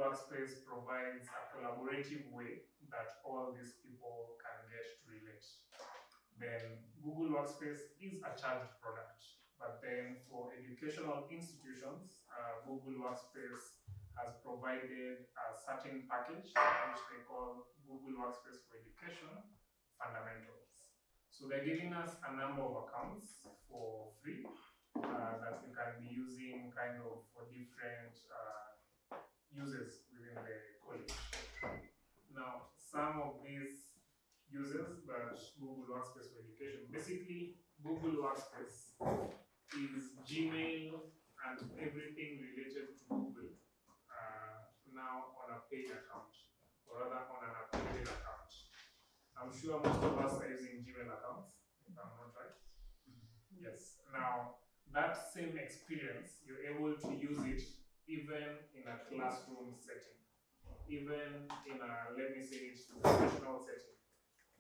Workspace provides a collaborative way that all these people can get to relate. Then Google Workspace is a charged product, but then for educational institutions, Google Workspace has provided a certain package which they call Google Workspace for Education Fundamentals. So they're giving us a number of accounts for free that we can be using kind of for different uses within the college. Now, some of these uses that Google Workspace for Education, basically Google Workspace is Gmail and everything related to Google now on a paid account, or rather on an updated account. I'm sure most of us are using Gmail accounts, if I'm not right. Yes. Now, that same experience, you're able to use it even in a classroom setting, even in a, let me say, professional setting.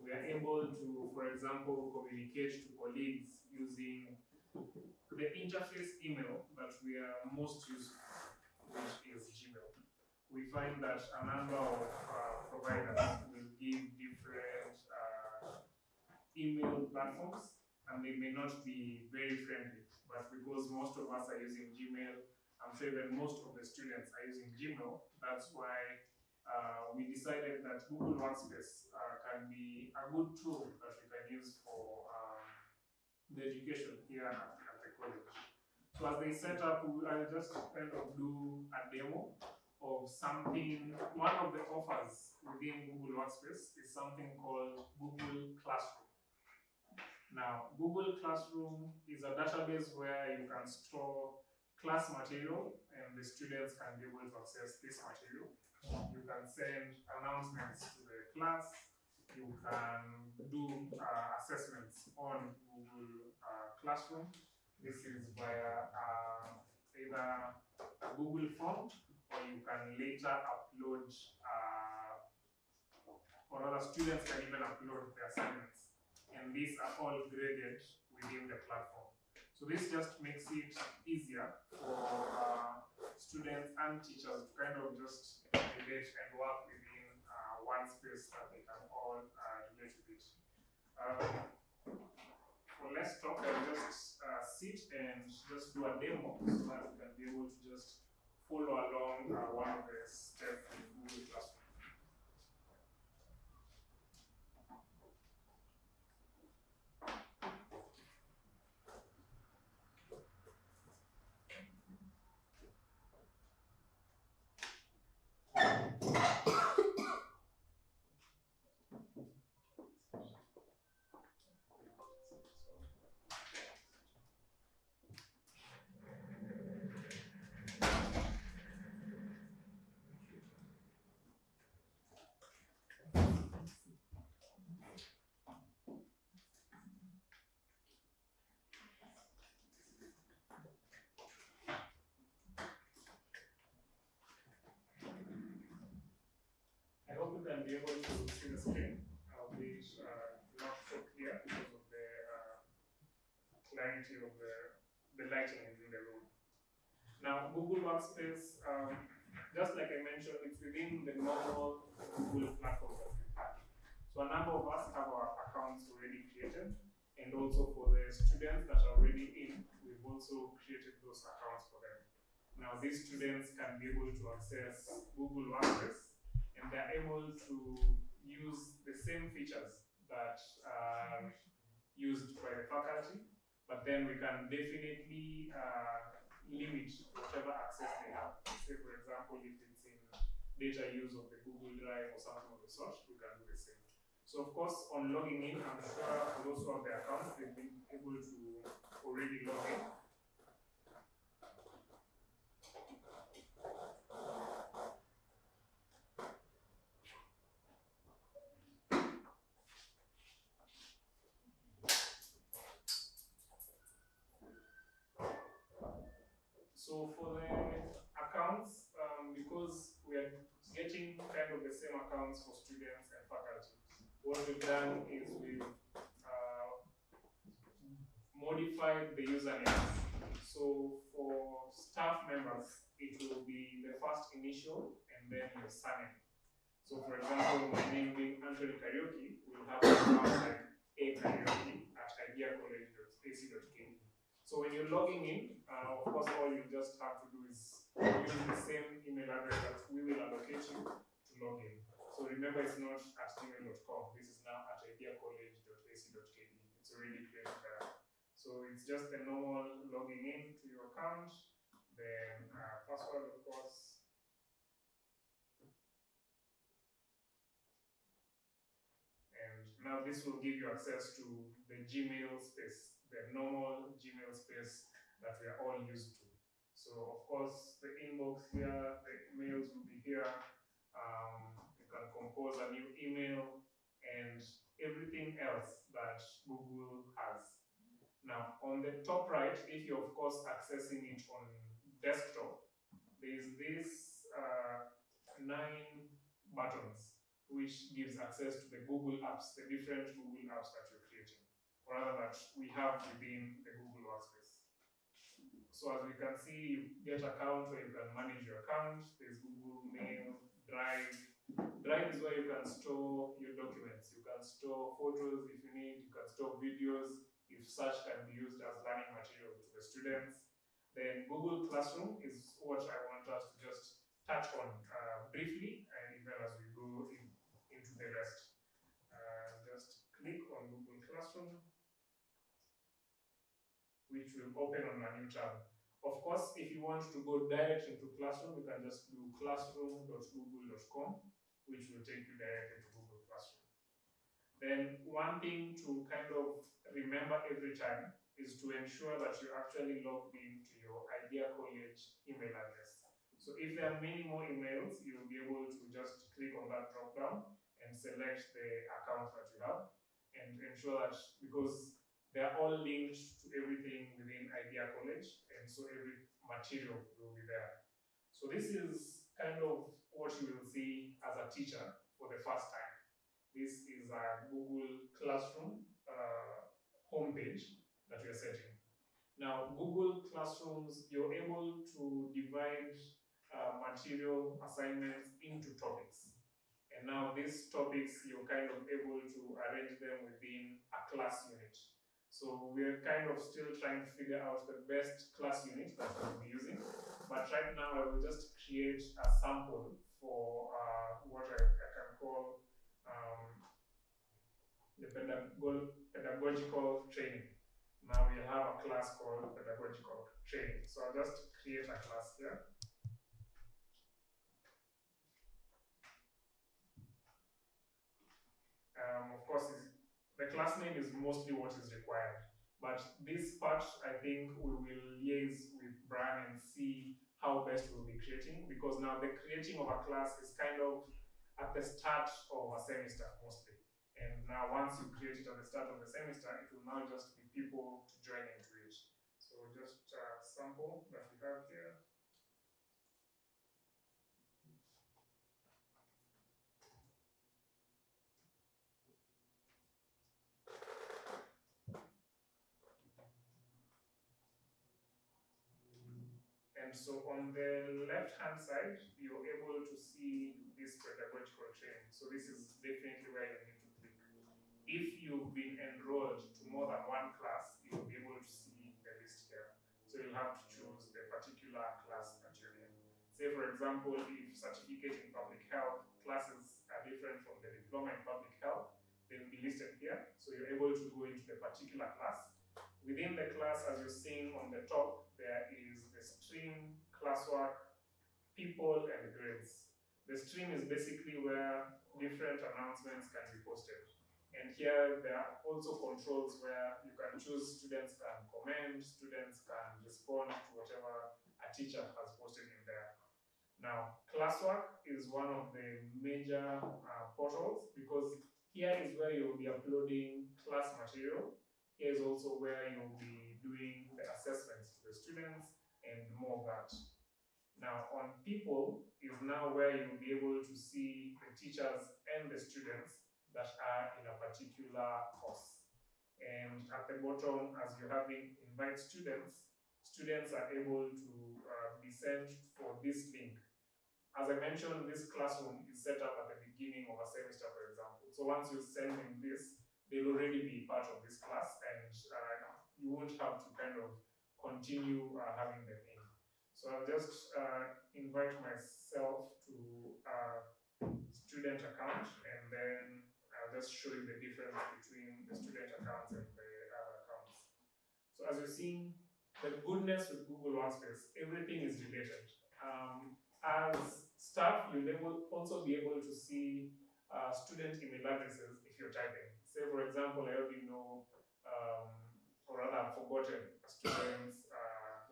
We are able to, for example, communicate to colleagues using the interface email that we are most used to, which is Gmail. We find that a number of providers will give different email platforms, and they may not be very friendly, but because most of us are using Gmail, I'm sure that most of the students are using Gmail, that's why we decided that Google Workspace can be a good tool that we can use for the education here at the college. So as they set up, I'll just kind of do a demo of something. One of the offers within Google Workspace is something called Google Classroom. Now, Google Classroom is a database where you can store class material and the students can be able to access this material. You can send announcements to the class. You can do assessments on Google Classroom. This is via either a Google form, or you can later upload, or other students can even upload their assignments. And these are all graded within the platform. So this just makes it easier for students and teachers to kind of just relate and work within one space that they can all relate with it. For less talk, I'll just sit and just do a demo so that we can be able to just follow along one of the steps in Google Classroom. I hope you can be able to see the screen, which not so clear because of the clarity of the lighting in the room. Now, Google Workspace, just like I mentioned, it's within the normal Google platform that we have. So a number of us have our accounts already created, and also for the students that are already in, we've also created those accounts for them. Now, these students can be able to access Google Workspace, and they're able to use the same features that are used by the faculty, but then we can definitely limit whatever access they have. Say, for example, if it's in data use of the Google Drive or something of the sort, we can do the same. So, of course, on logging in, I'm sure for those who have their accounts, they've been able to already log in. So for the accounts, because we are getting kind of the same accounts for students and faculty, what we've done is we've modified the username. So for staff members, it will be the first initial and and then your surname. So for example, my name being Antony.W.Kariuki, we'll have account like akiacollege.ac.ke. So when you're logging in, of course, all you just have to do is use the same email address that we will allocate you to log in. So remember, it's not at gmail.com. This is now at ideacollege.ac.ke. It's already created there. So it's just a normal logging in to your account, then password, of course. And now this will give you access to the Gmail space, the normal Gmail space that we are all used to. So of course, the inbox here, the mails will be here. You can compose a new email and everything else that Google has. Now, on the top right, if you're of course accessing it on desktop, there is this 9 buttons which gives access to the Google apps, the different Google apps that you're creating, or rather that we have within the Google Workspace. So as we can see, you get account where you can manage your account. There's Google Mail, Drive. Drive is where you can store your documents. You can store photos if you need, you can store videos if such can be used as learning material to the students. Then Google Classroom is what I want us to just touch on briefly, and even as we go into the rest. Just click on Google Classroom, which will open on a new tab. Of course, if you want to go direct into Classroom, you can just do classroom.google.com, which will take you directly to Google Classroom. Then one thing to kind of remember every time is to ensure that you're actually logged into your IDIA College email address. So if there are many more emails, you'll be able to just click on that drop down and select the account that you have and ensure that, because they're all linked to everything within IDIA College, and so every material will be there. So this is kind of what you will see as a teacher for the first time. This is a Google Classroom homepage that we are setting. Now, Google Classrooms, you're able to divide material assignments into topics. And now these topics, you're kind of able to arrange them within a class unit. So we're kind of still trying to figure out the best class unit that we'll be using. But right now, I will just create a sample for what I can call the pedagogical training. Now we have a class called pedagogical training. So I'll just create a class here. Of course, the class name is mostly what is required. But this part, I think we will liaise with Brian and see how best we'll be creating, because now the creating of a class is kind of at the start of a semester mostly. And now once you create it at the start of the semester, it will now just be people to join into it. So just a sample that we have here. And so on the left-hand side, you're able to see this pedagogical training. So this is definitely where you need to click. If you've been enrolled to more than one class, you'll be able to see the list here. So you'll have to choose the particular class that you're in. Say, for example, if certificate in public health classes are different from the diploma in public health, they'll be listed here. So you're able to go into the particular class. Within the class, as you're seeing on the top, there is the stream, classwork, people, and grades. The stream is basically where different announcements can be posted. And here there are also controls where you can choose, students can comment, students can respond to whatever a teacher has posted in there. Now, classwork is one of the major portals, because here is where you'll be uploading class material. Here is also where you'll be doing the assessments to the students and more of that. Now, on people is now where you'll be able to see the teachers and the students that are in a particular course. And at the bottom, as you're having invite students, students are able to be sent for this link as I mentioned, this classroom is set up at the beginning of a semester, for example. So once you send them this, they'll already be part of this class, and you won't have to kind of continue having them in. So I'll just invite myself to student account, and then I'll just show you the difference between the student accounts and the other accounts. So as you're seeing, the goodness with Google Workspace, everything is related. As staff, you'll also be able to see student email addresses if you're typing. Say, for example, I already know, or rather I've forgotten a student's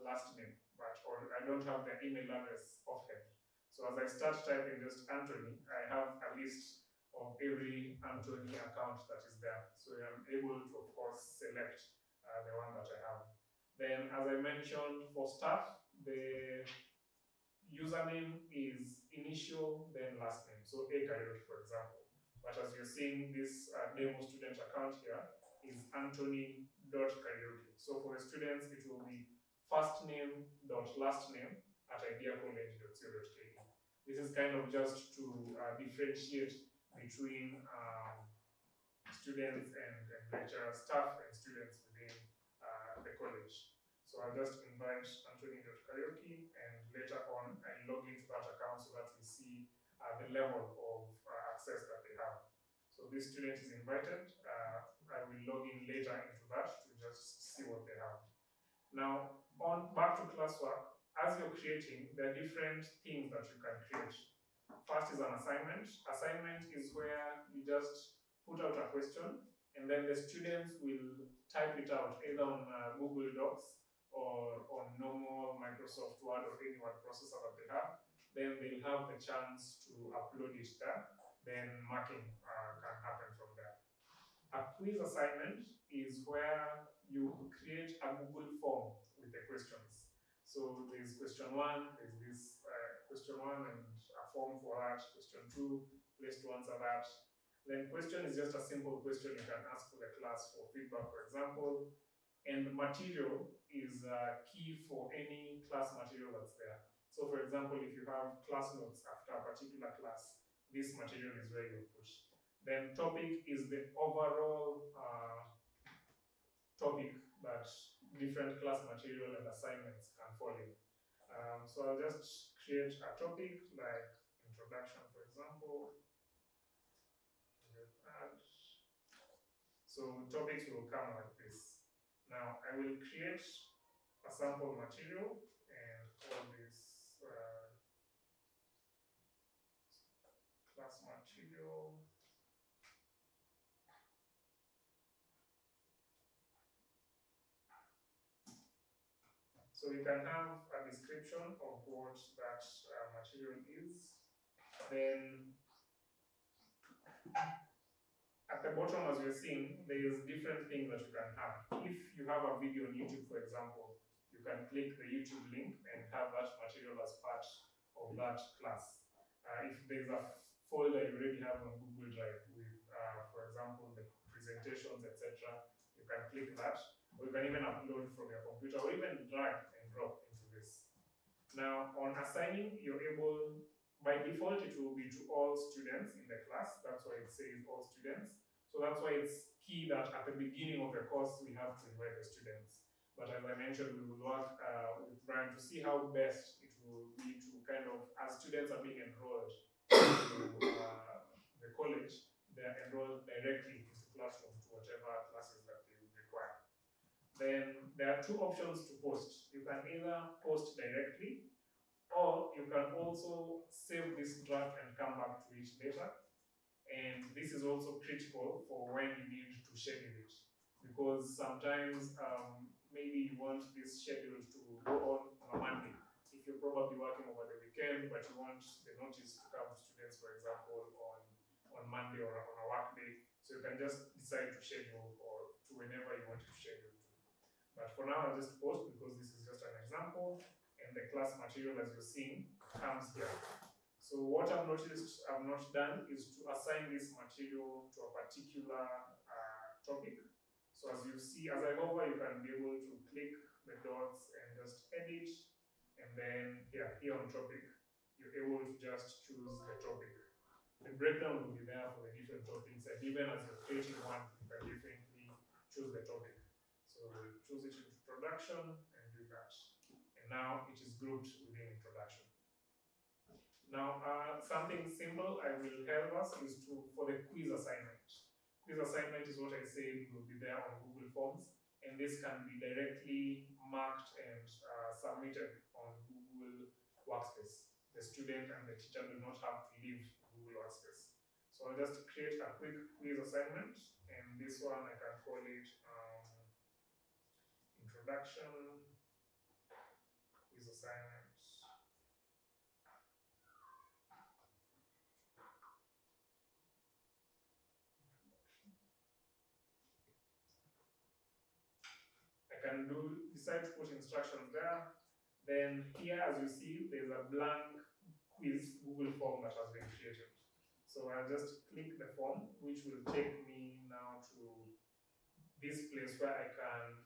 last name, or I don't have their email address offhand. So as I start typing just Antony, I have a list of every Antony account that is there. So I'm able to, of course, select the one that I have. Then, as I mentioned, for staff, the username is initial, then last name. So Kariuki, for example. But as you're seeing, this demo student account here is Antony.Kariuki. So for the students, it will be first name dot last name at IDIAcollege.co.ke. This is kind of just to differentiate between students and lecturers, staff and students within the college. So I'll just invite Antony.Kariuki, and later on I log into that account so that we see the level of access that they have. So this student is invited. I will log in later into that to just see what they have. Now, back to classwork, as you're creating, there are different things that you can create. First is an assignment. Assignment is where you just put out a question, and then the students will type it out either on Google Docs or on normal Microsoft Word or any word processor that they have. Then they'll have the chance to upload it there. Then marking can happen from there. A quiz assignment is where you create a Google form with the questions. So there's question 1, there's this question 1 and a form for that, question 2, place to answer that. Then question is just a simple question you can ask for the class for feedback, for example. And material is key for any class material that's there. So for example, if you have class notes after a particular class, this material is where you put. Then topic is the overall topic that different class material and assignments can fall in. So I'll just create a topic like introduction, for example. Add. So topics will come like this. Now I will create a sample material and call this class material. So we can have a description of what that material is. Then at the bottom, as you're seeing, there's different things that you can have. If you have a video on YouTube, for example, you can click the YouTube link and have that material as part of that class. If there's a folder you already have on Google Drive with, for example, the presentations, etc., you can click that, or you can even upload from your computer, or even drag and drop into this. Now, on assigning, you're able, by default, it will be to all students in the class. That's why it says all students. So that's why it's key that at the beginning of the course, we have to invite the students. But as I mentioned, we will work with Brian to see how best it will be to kind of, as students are being enrolled into the college, they're enrolled directly into classroom to whatever classes that they would require. Then there are two options to post. You can either post directly, or you can also save this draft and come back to it later. And this is also critical for when you need to schedule it, because sometimes maybe you want this schedule to go on a Monday. If you're probably working over the weekend, but you want the notice to come to students, for example, on Monday or on a work day, so you can just decide to schedule or to whenever you want to schedule to. But for now, I'll just post because this is just an example, and the class material, as you're seeing, comes here. So what I've noticed I've not done is to assign this material to a particular topic. So as you see, as I hover, you can be able to click the dots and just edit. And then here on topic, you're able to just choose the topic. The breakdown will be there for the different topics, and even as you're creating one, you can definitely choose the topic. So choose it into introduction and do that. And now it is grouped within introduction. Now, something simple I will help us is for the quiz assignment. Quiz assignment is what I said will be there on Google Forms, and this can be directly marked and submitted on Google Workspace. The student and the teacher do not have to leave Google Workspace. So I'll just create a quick quiz assignment, and this one I can call it introduction quiz assignment. I can decide to put instructions there. Then here, as you see, there's a blank quiz Google form that has been created. So I'll just click the form, which will take me now to this place where I can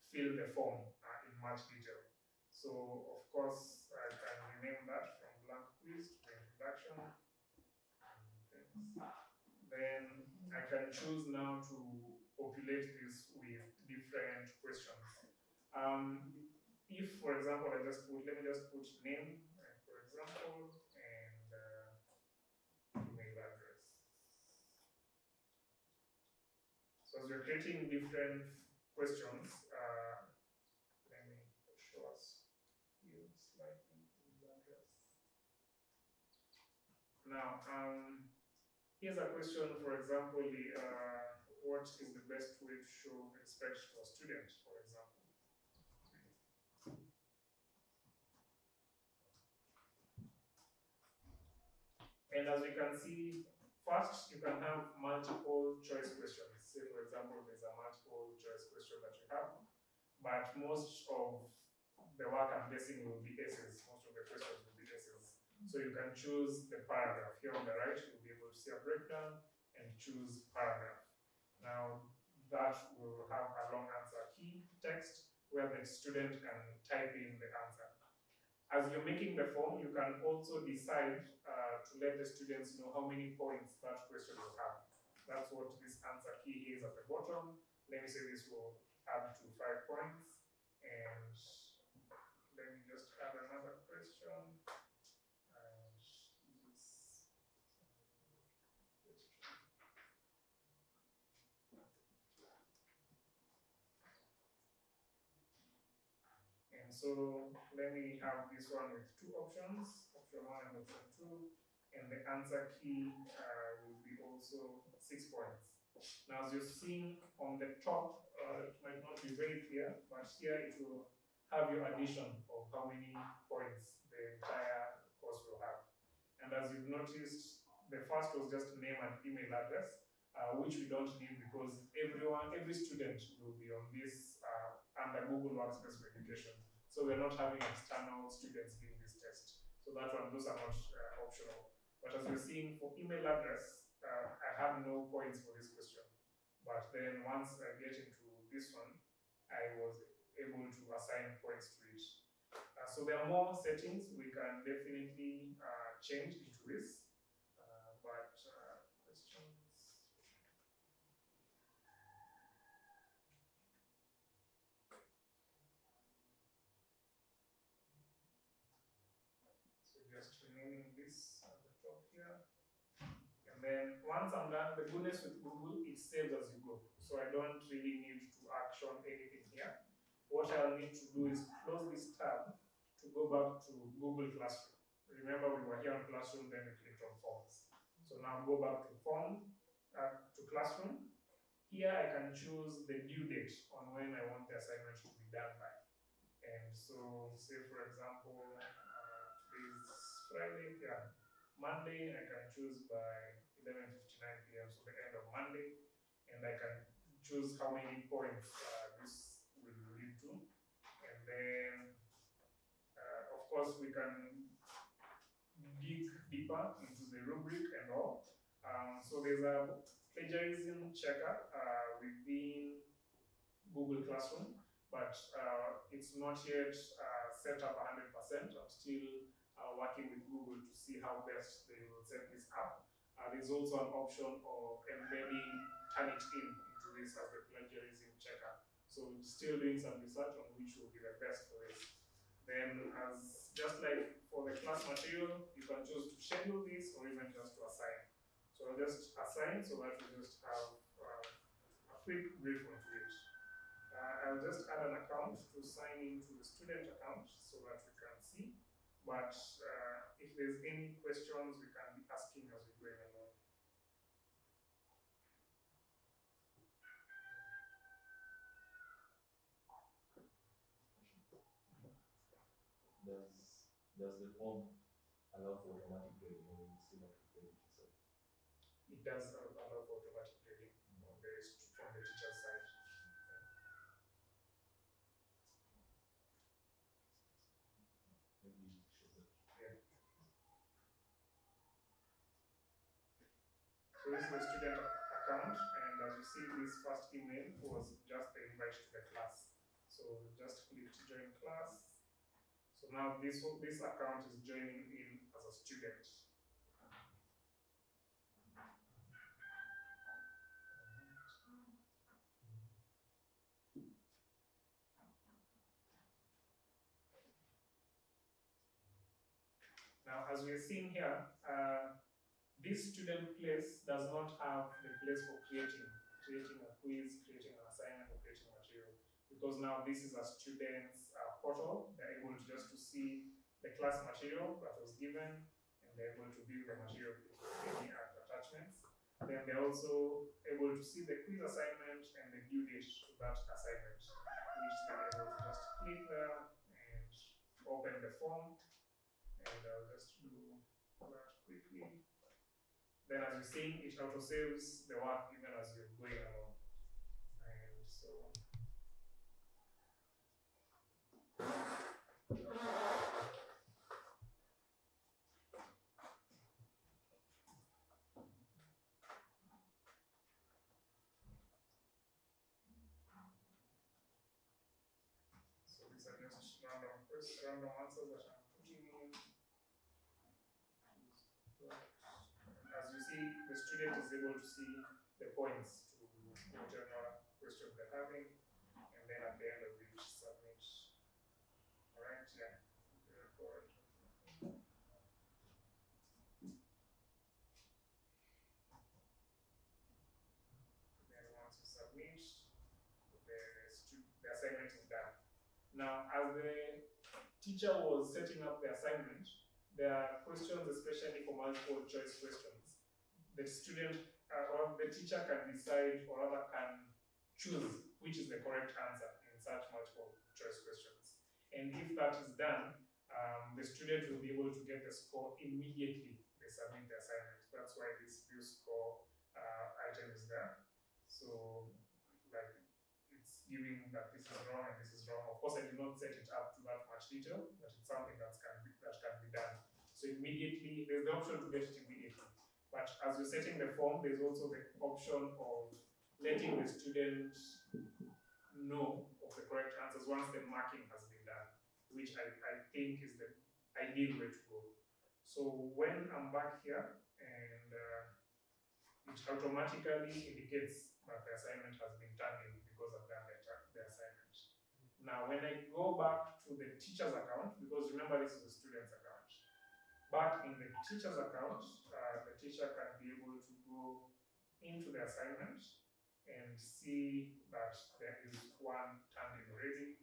fill the form in much detail. So of course, I can rename that from blank quiz to introduction. Then I can choose now to populate this with different questions. If, for example, let me just put name, for example, and email address. So as you're creating different questions, let me show us here slightly email address. Now, here's a question, for example, what is the best way to show respect to a student, for example? And as we can see, first you can have multiple choice questions. Say, for example, there's a multiple choice question that you have, but most of the work I'm guessing will be essays. Most of the questions will be essays. So you can choose the paragraph. Here on the right, you'll be able to see a breakdown and choose paragraph. Now, that will have a long answer key text where the student can type in the answer. As you're making the form, you can also decide to let the students know how many points that question will have. That's what this answer key is at the bottom. Let me say this will add to 5 points. And let me just add another question. And so let me have this one with 2 options, option 1 and option 2, and the answer key will be also 6 points. Now, as you're seeing on the top, it might not be very clear, but here it will have your addition of how many points the entire course will have. And as you've noticed, the first was just name and email address, which we don't need because every student will be on this under Google Workspace for Education. So we're not having external students giving this test. So those are not optional. But as you're seeing for email address, I have no points for this question. But then once I get into this one, I was able to assign points to it. So there are more settings we can definitely change into this. But questions? So just renaming this at the top here. And then once I'm done, the goodness with Google, it saves as you go. So I don't really need to action anything here. What I'll need to do is close this tab to go back to Google Classroom. Remember, we were here on Classroom, then we clicked on Forms. So now go back to Classroom. Here I can choose the due date on when I want the assignment to be done by. And so, say for example, today is Friday, yeah. Monday, I can choose by 11:59 p.m., so the end of Monday, and I can choose how many points this will lead to. And then, of course, we can dig deeper into the rubric and all. So there's a plagiarism checker within Google Classroom, but it's not yet set up 100%. I'm still working with Google to see how best they will set this up. There's also an option of embedding Turnitin into this as the plagiarism checker. So still doing some research on which will be the best for this. Then as just like for the class material, you can choose to schedule this or even just to assign. So I'll just assign so that we just have a quick brief on it. I'll just add an account to sign into the student account so that we can see. But if there's any questions, we can be asking as we go along. Does the form allow for automatic grading, or you still have to grade it yourself? It does allow for automatic grading from the teacher's side. Maybe you should show that. Yeah. So this is the student account, and as you see, this first email was just the invite to the class. So just click to join class. So now this account is joining in as a student. Now, as we're seeing here, this student place does not have the place for creating a quiz, creating an assignment, or creating material. Because now this is a student's portal. They're able to just to see the class material that was given, and they're able to view the material with any attachments. Then they're also able to see the quiz assignment and the due date to that assignment, which they're able to just click there and open the form. And I'll just do that quickly. Then as you're seeing, it auto-saves the work even as you're going along. And so these are just random answers that I'm putting in. As you see, the student is able to see the points to whatever question they're having, and then at the end of each submit. All right, yeah, the record. Then once you submit, the assignment is done. Now, as the teacher was setting up the assignment, there are questions, especially for multiple choice questions. The student or the teacher can decide or rather can choose which is the correct answer in such multiple choice questions. And if that is done, the student will be able to get the score immediately they submit the assignment. That's why this view score item is there. So, like, it's giving that this is wrong and this is wrong. Of course, I did not set it up to that much detail, but it's something that can be done. So immediately, there's the option to get it immediately. But as you're setting the form, there's also the option of letting the student know of the correct answers once the marking has been done, which I think is the ideal way to go. So when I'm back here, and it automatically indicates that the assignment has been turned in because I've done the assignment. Now, when I go back to the teacher's account, because remember this is the student's account, back in the teacher's account, the teacher can be able to go into the assignment and see that there is one turned in already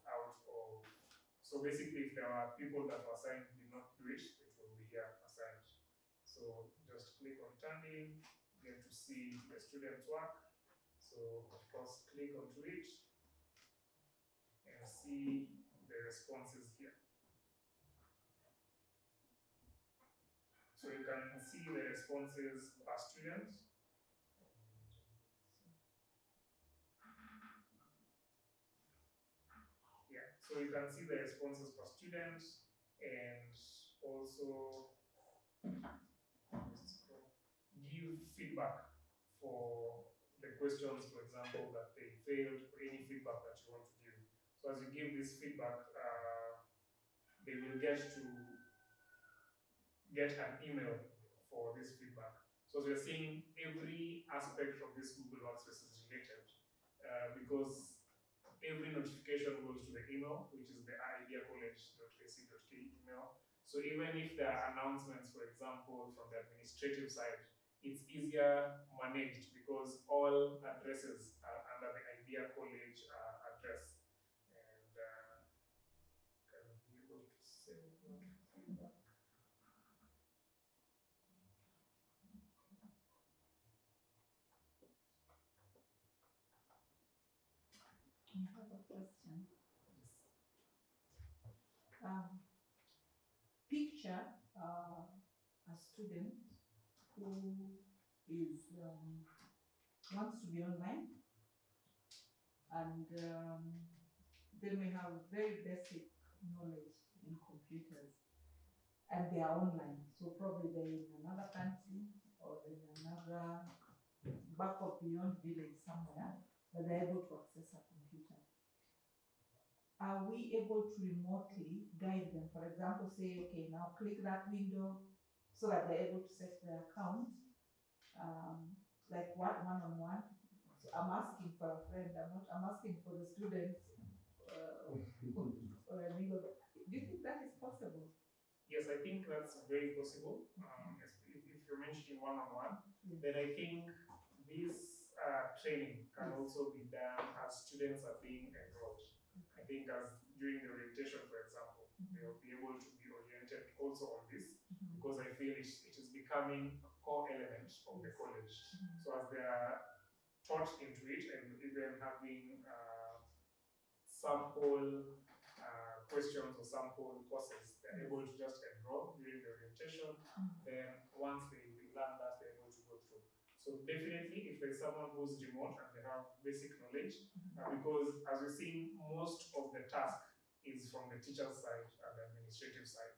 out of. So basically, if there are people that were assigned did not do it, it will be here assigned. So just click on turned in, get to see the student's work. So of course, click onto it and see the responses here. So you can see the responses per student. Yeah, so you can see the responses per student and also give feedback for the questions, for example, that they failed, or any feedback that you want to give. So as you give this feedback, they will get to get an email for this feedback. So we're seeing every aspect of this Google Workspace is related because every notification goes to the email, which is the IDIAcollege.ac.ke email. So even if there are announcements, for example, from the administrative side, it's easier managed because all addresses are under the IDEA College address. And can be able to save that feedback. I have a question. Yes. Picture a student who is wants to be online, and they may have very basic knowledge in computers, and they are online. So probably they're in another country or in another back of beyond village somewhere, but they're able to access a computer. Are we able to remotely guide them? For example, say, okay, now click that window so that they're able to set their account, like one-on-one. So I'm asking for a friend, I'm asking for the students or a neighbor. Do you think that is possible? Yes, I think that's very possible. If you're mentioning one-on-one, Yes. then I think this training can Yes. also be done as students are being enrolled. I think as during the orientation, for example, they'll be able to be oriented also on this because I feel it is becoming a core element of the college. So as they are taught into it and even having sample questions or sample courses, they're able to just enroll during the orientation. Then once they learn that, they're able to go through. So definitely, if there's someone who's remote and they have basic knowledge, because as we're seeing, most of the task is from the teacher's side and the administrative side.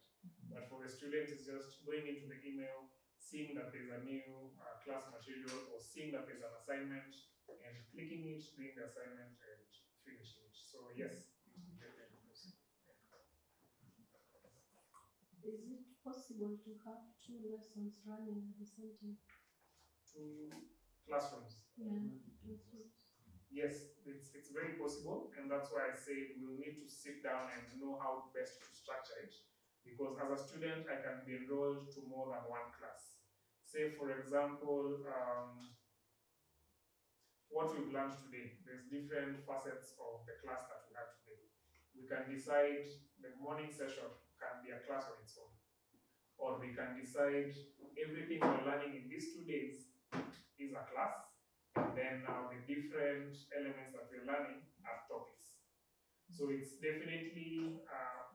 But for the student, it's just going into the email, seeing that there's a new class material, or seeing that there's an assignment, and clicking it, doing the assignment, and finishing it. So yes, it is definitely possible. Is it possible to have 2 lessons running at the same time? 2 classrooms. Yeah, classrooms. Yes, it's very possible, and that's why I say we'll need to sit down and know how best to structure it. Because as a student, I can be enrolled to more than one class. Say, for example, what we've learned today, there's different facets of the class that we have today. We can decide the morning session can be a class on its own. Or we can decide everything we're learning in these 2 days is a class, and then now the different elements that we're learning are topics. So it's definitely,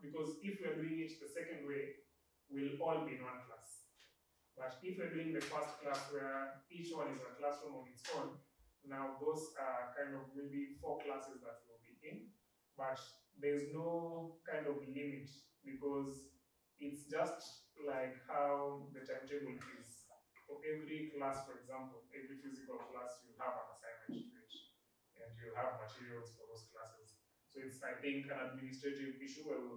because if we're doing it the second way, we'll all be in one class. But if we're doing the first class where each one is a classroom on its own, now those are kind of maybe 4 classes that we'll be in, but there's no kind of limit because it's just like how the timetable is. For every class, for example, every physical class, you'll have an assignment to it, and you'll have materials for those classes. So it's, I think, an administrative issue where we'll